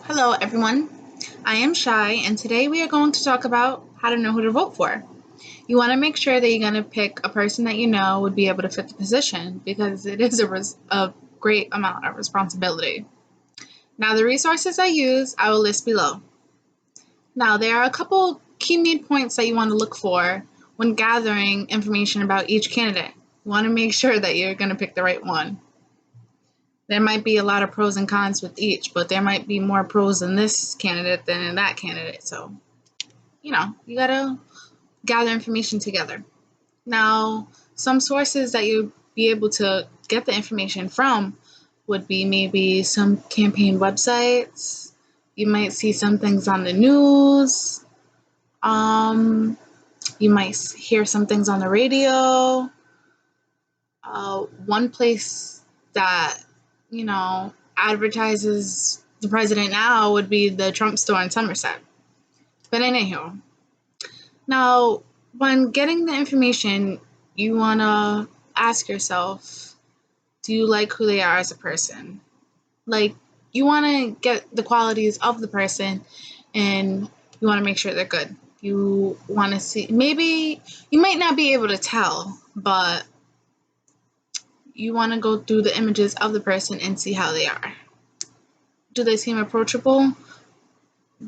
Hello, everyone. I am Shy, and today we are going to talk about how to know who to vote for. You want to make sure that you're going to pick a person that you know would be able to fit the position because it is a great amount of responsibility. Now, the resources I use, I will list below. Now, there are a couple key main points that you want to look for when gathering information about each candidate. You want to make sure that you're going to pick the right one. There might be a lot of pros and cons with each, but there might be more pros in this candidate than in that candidate. So, you gotta gather information together. Now, some sources that you'd be able to get the information from would be maybe some campaign websites. You might see some things on the news. You might hear some things on the radio. One place that advertises the president now would be the Trump store in Somerset. But anyhow, now when getting the information, you want to ask yourself, do you like who they are as a person? Like, you want to get the qualities of the person and you want to make sure they're good. You want to see, maybe you might not be able to tell, but you want to go through the images of the person and see how they are. Do they seem approachable?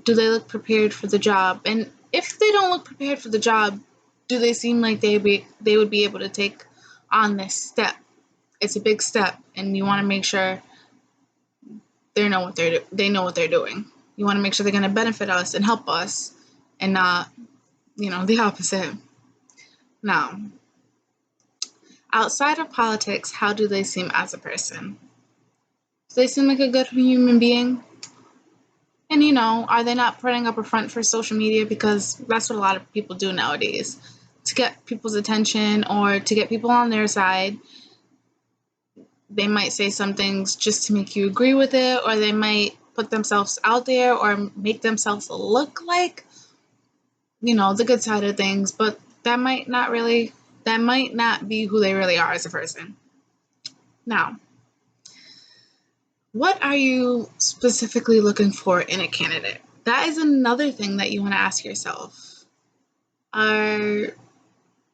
Do they look prepared for the job? And if they don't look prepared for the job, do they seem like they would be able to take on this step? It's a big step, and you want to make sure they know what they're doing. You want to make sure they're going to benefit us and help us, and not, the opposite. Now, outside of politics, how do they seem as a person? Do they seem like a good human being? And are they not putting up a front for social media? Because that's what a lot of people do nowadays. To get people's attention or to get people on their side, they might say some things just to make you agree with it, or they might put themselves out there or make themselves look like, the good side of things, but that might not be who they really are as a person. Now, what are you specifically looking for in a candidate? That is another thing that you want to ask yourself. Are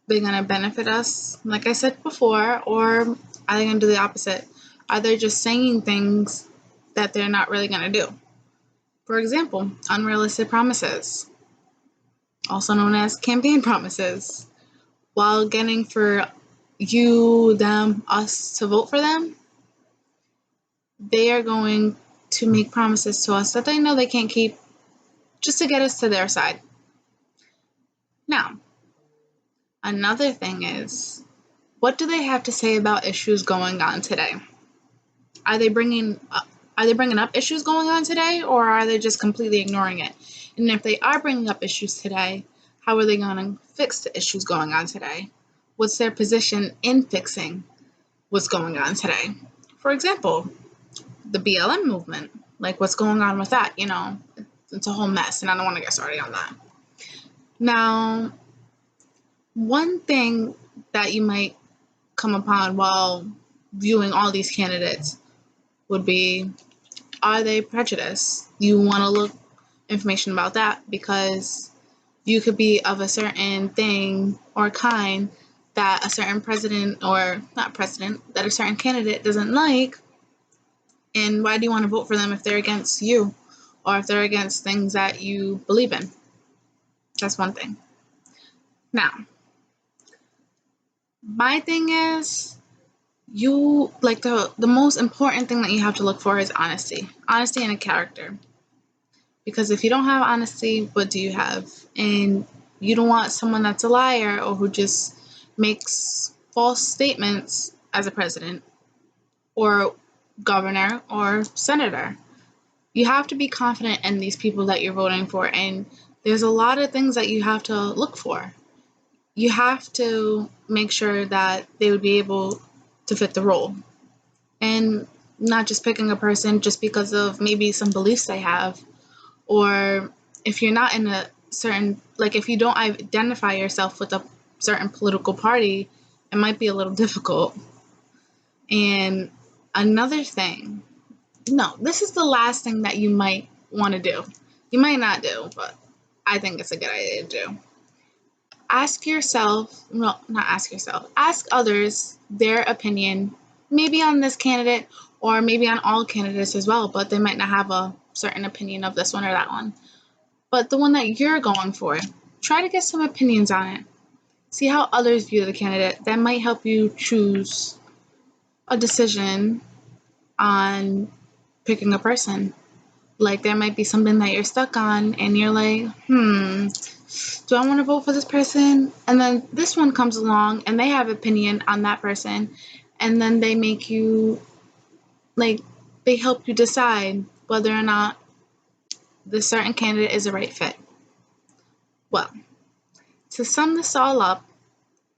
they going to benefit us, like I said before, or are they going to do the opposite? Are they just saying things that they're not really going to do? For example, unrealistic promises, also known as campaign promises. While getting for you, them, us to vote for them, they are going to make promises to us that they know they can't keep just to get us to their side. Now, another thing is, what do they have to say about issues going on today? Are they bringing up issues going on today, or are they just completely ignoring it? And if they are bringing up issues today, how are they going to fix the issues going on today? What's their position in fixing what's going on today? For example, the BLM movement, like what's going on with that, it's a whole mess, and I don't want to get started on that. Now, one thing that you might come upon while viewing all these candidates would be, are they prejudiced? You want to look information about that because you could be of a certain thing or kind that a certain that a certain candidate doesn't like. And why do you want to vote for them if they're against you or if they're against things that you believe in? That's one thing. Now, my thing is, the most important thing that you have to look for is honesty and a character. Because if you don't have honesty, what do you have? And you don't want someone that's a liar or who just makes false statements as a president or governor or senator. You have to be confident in these people that you're voting for, and there's a lot of things that you have to look for. You have to make sure that they would be able to fit the role, and not just picking a person just because of maybe some beliefs they have, or if you're not in a certain, if you don't identify yourself with a certain political party, it might be a little difficult. And another thing, no, this is the last thing that you might want to do. You might not do, but I think it's a good idea to do. Ask yourself, well, not ask yourself, ask others their opinion, maybe on this candidate or maybe on all candidates as well, but they might not have a certain opinion of this one or that one. But the one that you're going for, try to get some opinions on it. See how others view the candidate. That might help you choose a decision on picking a person. Like there might be something that you're stuck on and you're like, do I want to vote for this person? And then this one comes along and they have opinion on that person. And then they make you, like, they help you decide whether or not this certain candidate is a right fit. Well, to sum this all up,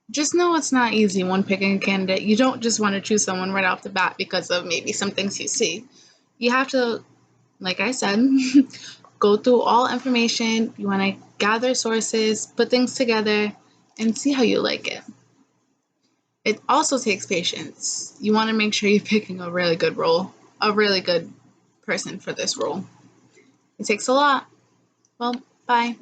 just know it's not easy when picking a candidate. You don't just want to choose someone right off the bat because of maybe some things you see. You have to, like I said, go through all information. You want to gather sources, put things together, and see how you like it. It also takes patience. You want to make sure you're picking a really good role, a really good person for this role. It takes a lot. Well, bye.